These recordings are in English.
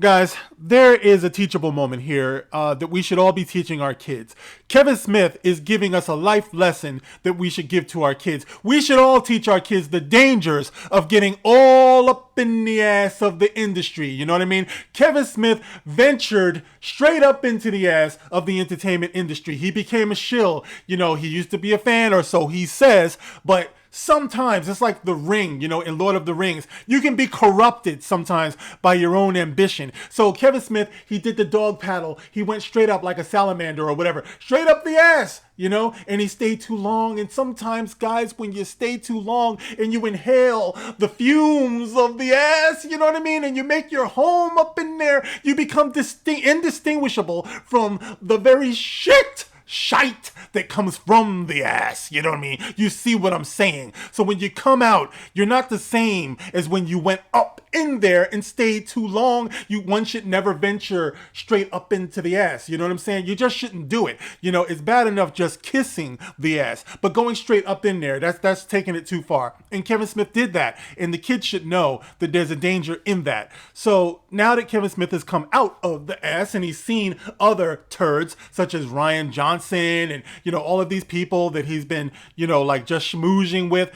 Guys, there is a teachable moment here that we should all be teaching our kids. Kevin Smith is giving us a life lesson that we should give to our kids. We should all teach our kids the dangers of getting all up in the ass of the industry. You know what I mean? Kevin Smith ventured straight up into the ass of the entertainment industry. He became a shill. You know, he used to be a fan, or so he says, but sometimes it's like the ring, in Lord of the Rings. You can be corrupted sometimes by your own ambition. So Kevin Smith, he did the dog paddle. He went straight up like a salamander or whatever, straight up the ass, and he stayed too long. And sometimes, guys, when you stay too long and you inhale the fumes of the ass, you know what I mean? And you make your home up in there, you become indistinguishable from the very shite that comes from the ass. You know what I mean? You see what I'm saying? So when you come out, you're not the same as when you went up in there and stayed too long. One should never venture straight up into the ass. You know what I'm saying? You just shouldn't do it. It's bad enough just kissing the ass, but going straight up in there, that's taking it too far. And Kevin Smith did that, and the kids should know that there's a danger in that. So now that Kevin Smith has come out of the ass and he's seen other turds such as Rian Johnson and all of these people that he's been like just schmoozing with,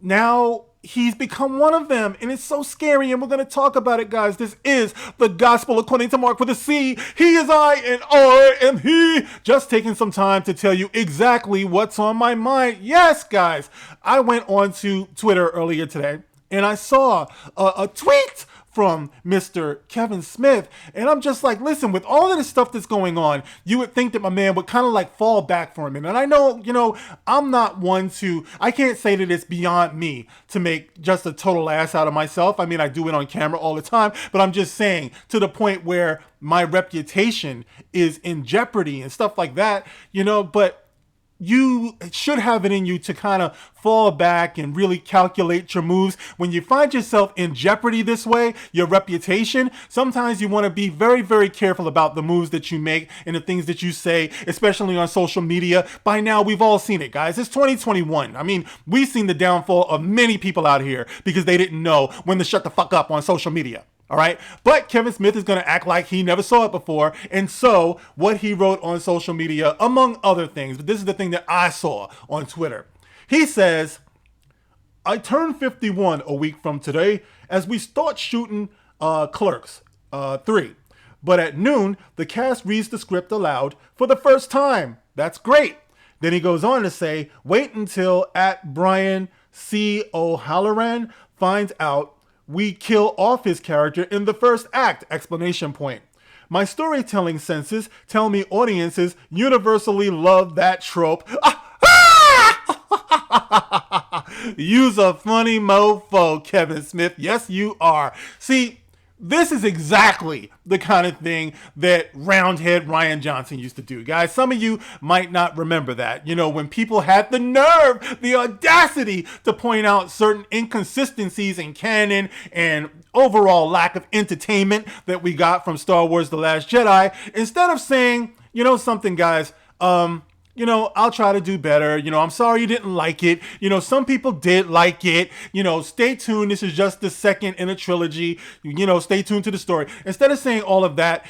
now he's become one of them, and it's so scary. And we're going to talk about it, guys. This is the gospel according to Mark with a C. He is I, and I am he. Just taking some time to tell you exactly what's on my mind. Yes, guys, I went on to Twitter earlier today and I saw a tweet from Mr. Kevin Smith. And I'm just like, listen, with all of this stuff that's going on, you would think that my man would kind of like fall back for a minute. And I know, I'm not one to, I can't say that it's beyond me to make just a total ass out of myself. I mean, I do it on camera all the time, but I'm just saying to the point where my reputation is in jeopardy and stuff like that, but you should have it in you to kind of fall back and really calculate your moves. When you find yourself in jeopardy this way, your reputation, sometimes you want to be very, very careful about the moves that you make and the things that you say, especially on social media. By now, we've all seen it, guys. It's 2021. I mean, we've seen the downfall of many people out here because they didn't know when to shut the fuck up on social media. All right. But Kevin Smith is going to act like he never saw it before. And so what he wrote on social media, among other things, but this is the thing that I saw on Twitter. He says, I turned 51 a week from today as we start shooting Clerks 3. But at noon, the cast reads the script aloud for the first time. That's great. Then he goes on to say, wait until at Brian C. O'Halloran finds out we kill off his character in the first act! Exclamation point. My storytelling senses tell me audiences universally love that trope. You's a funny mofo, Kevin Smith. Yes, you are. See, this is exactly the kind of thing that Roundhead Rian Johnson used to do. Guys, some of you might not remember that. When people had the nerve, the audacity to point out certain inconsistencies in canon and overall lack of entertainment that we got from Star Wars The Last Jedi, instead of saying, something, guys, I'll try to do better. I'm sorry you didn't like it. Some people did like it. Stay tuned. This is just the second in a trilogy. Stay tuned to the story. Instead of saying all of that,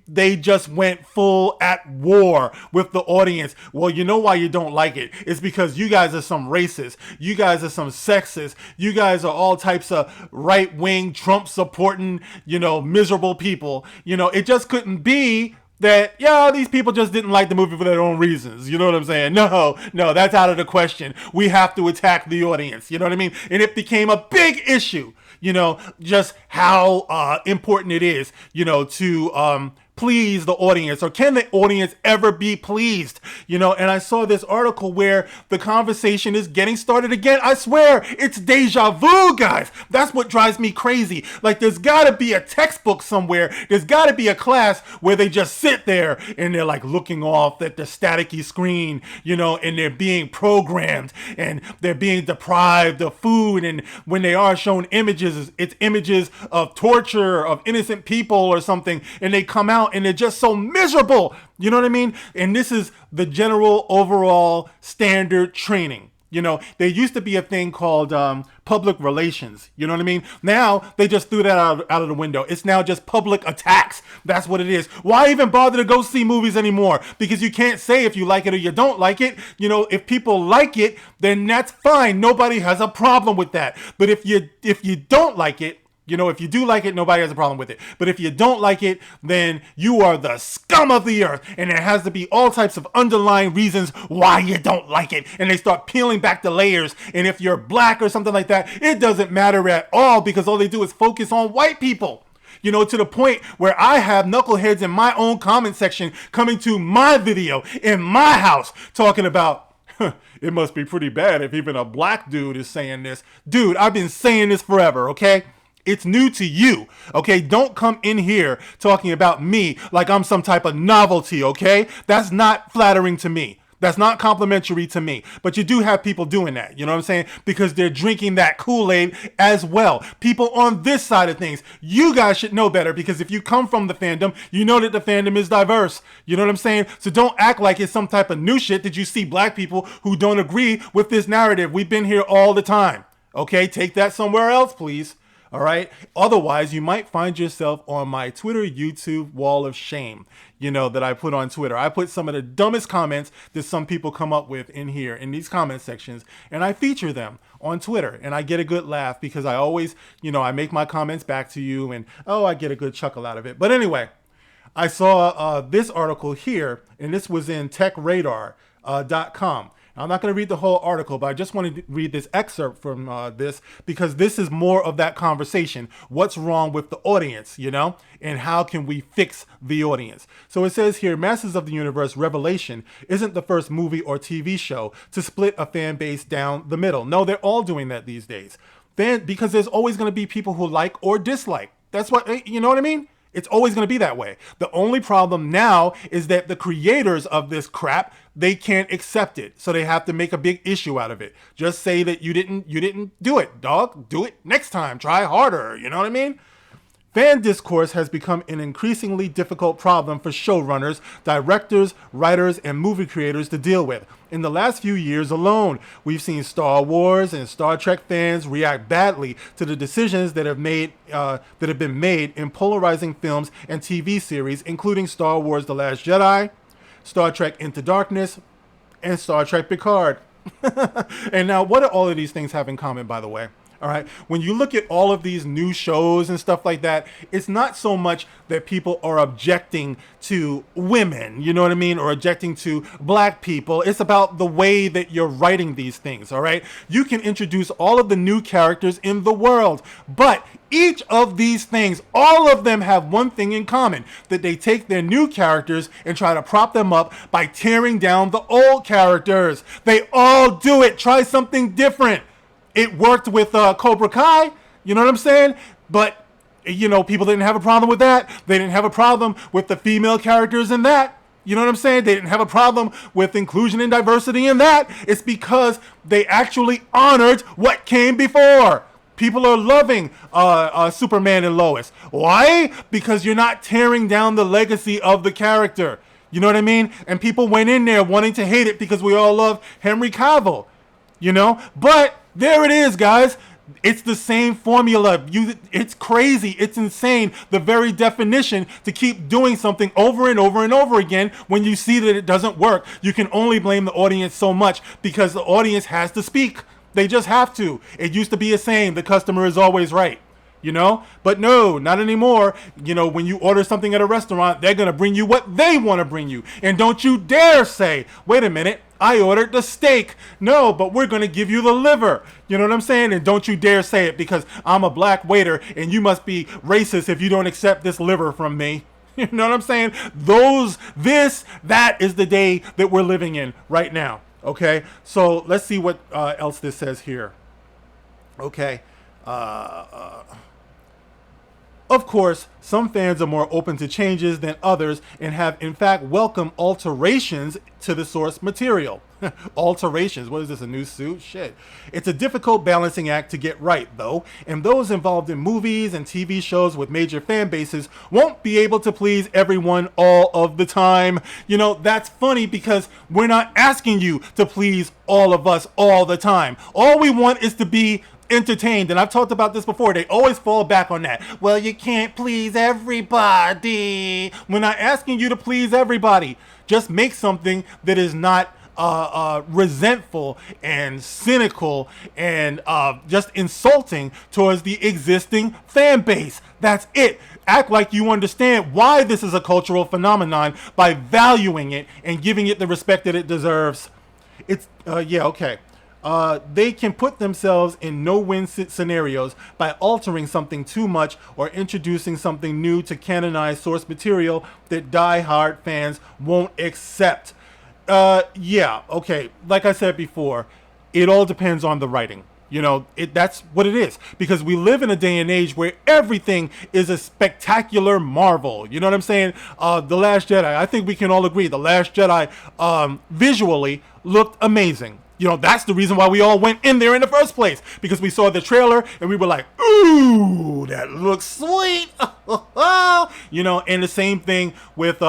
they just went full at war with the audience. Well, you know why you don't like it? It's because you guys are some racists. You guys are some sexist. You guys are all types of right-wing, Trump-supporting, miserable people. It just couldn't be that, these people just didn't like the movie for their own reasons. You know what I'm saying? No, that's out of the question. We have to attack the audience. You know what I mean? And it became a big issue, just how important it is, to please the audience, or can the audience ever be pleased? And I saw this article where the conversation is getting started again. I swear, it's deja vu, guys. That's what drives me crazy. Like, there's gotta be a textbook somewhere. There's gotta be a class where they just sit there and they're like looking off at the staticky screen, and they're being programmed and they're being deprived of food. And when they are shown images, it's images of torture of innocent people or something, and they come out and they're just so miserable. You know what I mean? And this is the general overall standard training You know, there used to be a thing called public relations. You know what I mean? Now they just threw that out of the window. It's now just public attacks. That's what it is. Why even bother to go see movies anymore? Because you can't say if you like it or you don't like it. You know, if people like it, then that's fine. Nobody has a problem with that. But if you don't like it, you know, if you do like it, nobody has a problem with it. But if you don't like it, then you are the scum of the earth. And there has to be all types of underlying reasons why you don't like it. And they start peeling back the layers. And if you're black or something like that, it doesn't matter at all, because all they do is focus on white people. You know, to the point where I have knuckleheads in my own comment section coming to my video in my house talking about, it must be pretty bad if even a black dude is saying this. Dude, I've been saying this forever, okay? It's new to you, okay? Don't come in here talking about me like I'm some type of novelty, okay? That's not flattering to me. That's not complimentary to me. But you do have people doing that, you know what I'm saying? Because they're drinking that Kool-Aid as well. People on this side of things, you guys should know better, because if you come from the fandom, you know that the fandom is diverse. You know what I'm saying? So don't act like it's some type of new shit that you see black people who don't agree with this narrative. We've been here all the time, okay? Take that somewhere else, please. All right. Otherwise, you might find yourself on my Twitter, YouTube wall of shame, you know, that I put on Twitter. I put some of the dumbest comments that some people come up with in here, in these comment sections, and I feature them on Twitter. And I get a good laugh because I always, you know, I make my comments back to you, and oh, I get a good chuckle out of it. But anyway, I saw this article here, and this was in techradar.com. I'm not going to read the whole article, but I just wanted to read this excerpt from this, because this is more of that conversation. What's wrong with the audience, you know, and how can we fix the audience? So it says here, Masters of the Universe Revelation isn't the first movie or TV show to split a fan base down the middle. No, they're all doing that these days. Because there's always going to be people who like or dislike. That's what, you know what I mean? It's always going to be that way. The only problem now is that the creators of this crap, they can't accept it. So they have to make a big issue out of it. Just say that you didn't do it, dog. Do it next time. Try harder. You know what I mean? Fan discourse has become an increasingly difficult problem for showrunners, directors, writers, and movie creators to deal with. In the last few years alone, we've seen Star Wars and Star Trek fans react badly to the decisions that have been made in polarizing films and TV series, including Star Wars: The Last Jedi, Star Trek Into Darkness, and Star Trek Picard. And now, what do all of these things have in common, by the way? All right. When you look at all of these new shows and stuff like that, it's not so much that people are objecting to women, you know what I mean, or objecting to black people. It's about the way that you're writing these things. All right. You can introduce all of the new characters in the world, but each of these things, all of them have one thing in common, that they take their new characters and try to prop them up by tearing down the old characters. They all do it. Try something different. It worked with Cobra Kai, you know what I'm saying? But, you know, people didn't have a problem with that. They didn't have a problem with the female characters in that. You know what I'm saying? They didn't have a problem with inclusion and diversity in that. It's because they actually honored what came before. People are loving Superman and Lois. Why? Because you're not tearing down the legacy of the character. You know what I mean? And people went in there wanting to hate it because we all love Henry Cavill. You know? But there it is, guys. It's the same formula. It's crazy. It's insane. The very definition to keep doing something over and over and over again when you see that it doesn't work. You can only blame the audience so much because the audience has to speak. They just have to. It used to be a saying, the customer is always right. You know, but no, not anymore. You know, when you order something at a restaurant, they're going to bring you what they want to bring you. And don't you dare say, wait a minute, I ordered the steak. No, but we're going to give you the liver. You know what I'm saying? And don't you dare say it because I'm a black waiter and you must be racist if you don't accept this liver from me. You know what I'm saying? That is the day that we're living in right now. Okay, so let's see what else this says here. Okay. Of course, some fans are more open to changes than others and have in fact welcomed alterations to the source material. Alterations, what is this, a new suit? Shit. It's a difficult balancing act to get right, though, and those involved in movies and TV shows with major fan bases won't be able to please everyone all of the time. You know, that's funny because we're not asking you to please all of us all the time. All we want is to be entertained, and I've talked about this before. They always fall back on that. Well, you can't please everybody. We're not asking you to please everybody. Just make something that is not resentful and cynical and just insulting towards the existing fan base. That's it. Act like you understand why this is a cultural phenomenon by valuing it and giving it the respect that it deserves. It's yeah, okay. They can put themselves in no-win scenarios by altering something too much or introducing something new to canonize source material that die-hard fans won't accept. Yeah, okay. Like I said before, it all depends on the writing. You know, that's what it is. Because we live in a day and age where everything is a spectacular marvel. You know what I'm saying? The Last Jedi, I think we can all agree, The Last Jedi visually looked amazing. You know, that's the reason why we all went in there in the first place. Because we saw the trailer and we were like, ooh, that looks sweet. You know, and the same thing with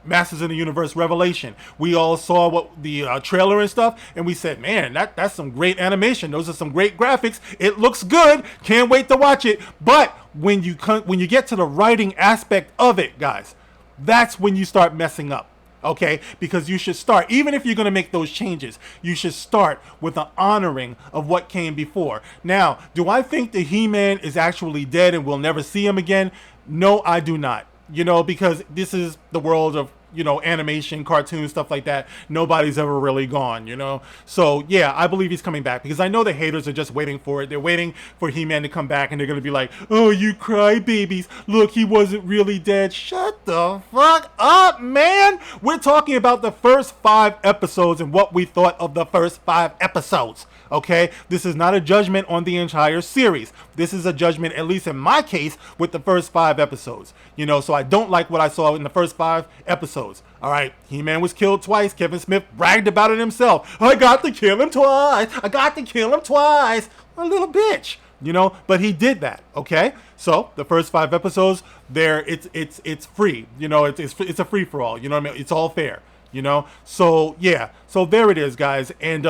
Masters of the Universe Revelation. We all saw what the trailer and stuff, and we said, man, that's some great animation. Those are some great graphics. It looks good. Can't wait to watch it. But when you get to the writing aspect of it, guys, that's when you start messing up. Okay, because you should start, even if you're going to make those changes, you should start with the honoring of what came before. Now, do I think the He-Man is actually dead and we'll never see him again? No, I do not. You know, because this is the world of, you know, animation, cartoons, stuff like that. Nobody's ever really gone, you know? So, yeah, I believe he's coming back because I know the haters are just waiting for it. They're waiting for He-Man to come back and they're going to be like, oh, you crybabies. Look, he wasn't really dead. Shut the fuck up, man. We're talking about the first 5 episodes and what we thought of the first 5 episodes. Okay, this is not a judgment on the entire series. This is a judgment, at least in my case, with the first 5 episodes. You know, so I don't like what I saw in the first 5 episodes. All right, He-Man was killed twice. Kevin Smith bragged about it himself. I got to kill him twice. I got to kill him twice. A little bitch, you know. But he did that. Okay, so the first 5 episodes, it's free. You know, it's a free for all. You know what I mean? It's all fair. You know, so yeah, so there it is, guys, and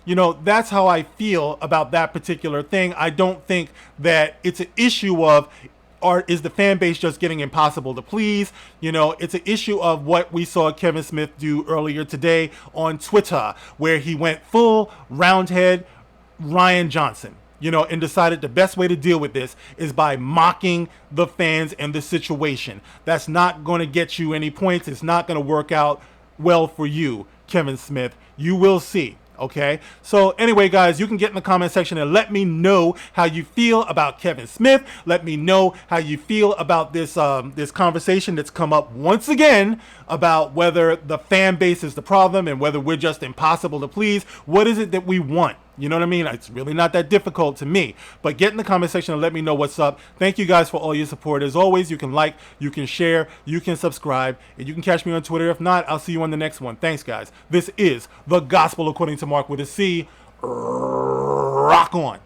you know, that's how I feel about that particular thing. I don't think that it's an issue of, or is the fan base just getting impossible to please? You know, it's an issue of what we saw Kevin Smith do earlier today on Twitter, where he went full roundhead Rian Johnson. You know, and decided the best way to deal with this is by mocking the fans and the situation. That's not going to get you any points. It's not going to work out well for you, Kevin Smith. You will see. Okay, so anyway, guys, you can get in the comment section and let me know how you feel about Kevin Smith. Let me know how you feel about this this conversation that's come up once again about whether the fan base is the problem and whether we're just impossible to please. What is it that we want? You know what I mean? It's really not that difficult to me. But get in the comment section and let me know what's up. Thank you guys for all your support. As always, you can like, you can share, you can subscribe, and you can catch me on Twitter. If not, I'll see you on the next one. Thanks, guys. This is The Gospel According to Mark with a C. Rock on.